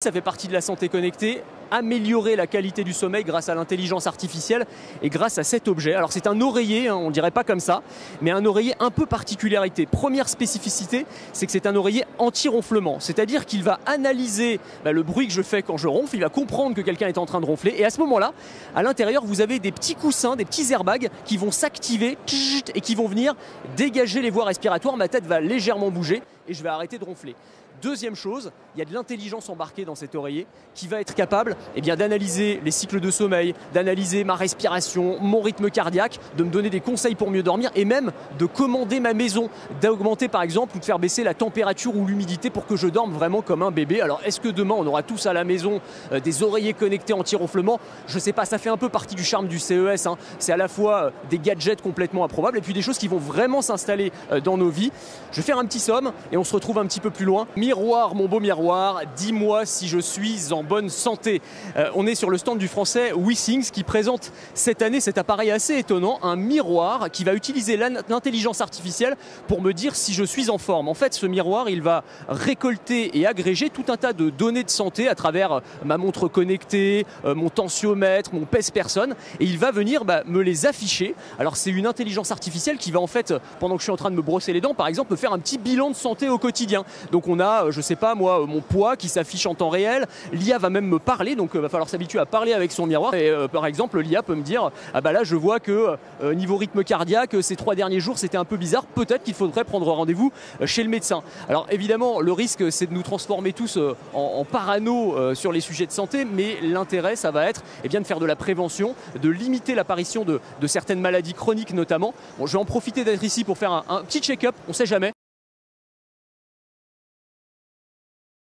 Ça fait partie de la santé connectée, améliorer la qualité du sommeil grâce à l'intelligence artificielle et grâce à cet objet. Alors c'est un oreiller, on ne dirait pas comme ça, mais un oreiller un peu particularité. Première spécificité, c'est que c'est un oreiller anti-ronflement, c'est-à-dire qu'il va analyser le bruit que je fais quand je ronfle, il va comprendre que quelqu'un est en train de ronfler et à ce moment-là, à l'intérieur, vous avez des petits coussins, des petits airbags qui vont s'activer et qui vont venir dégager les voies respiratoires. Ma tête va légèrement bouger et je vais arrêter de ronfler. Deuxième chose, il y a de l'intelligence embarquée dans cet oreiller qui va être capable d'analyser les cycles de sommeil, d'analyser ma respiration, mon rythme cardiaque, de me donner des conseils pour mieux dormir et même de commander ma maison, d'augmenter par exemple ou de faire baisser la température ou l'humidité pour que je dorme vraiment comme un bébé. Alors est-ce que demain on aura tous à la maison des oreillers connectés anti-ronflement? Je ne sais pas, ça fait un peu partie du charme du CES. C'est à la fois des gadgets complètement improbables et puis des choses qui vont vraiment s'installer dans nos vies. Je vais faire un petit somme et on se retrouve un petit peu plus loin. Miroir, mon beau miroir, dis-moi si je suis en bonne santé. On est sur le stand du français WeThings qui présente cette année cet appareil assez étonnant, un miroir qui va utiliser l'intelligence artificielle pour me dire si je suis en forme. En fait, ce miroir, il va récolter et agréger tout un tas de données de santé à travers ma montre connectée, mon tensiomètre, mon pèse-personne, et il va venir me les afficher. Alors c'est une intelligence artificielle qui va en fait, pendant que je suis en train de me brosser les dents, par exemple, me faire un petit bilan de santé au quotidien. Donc on a je sais pas moi, mon poids qui s'affiche en temps réel. L'IA va même me parler, donc il va falloir s'habituer à parler avec son miroir. Et par exemple, l'IA peut me dire ah bah là je vois que niveau rythme cardiaque, ces 3 derniers jours c'était un peu bizarre. Peut-être qu'il faudrait prendre rendez-vous chez le médecin. Alors évidemment, le risque c'est de nous transformer tous en parano sur les sujets de santé, mais l'intérêt ça va être de faire de la prévention, de limiter l'apparition de certaines maladies chroniques notamment. Bon, je vais en profiter d'être ici pour faire un petit check-up. On sait jamais.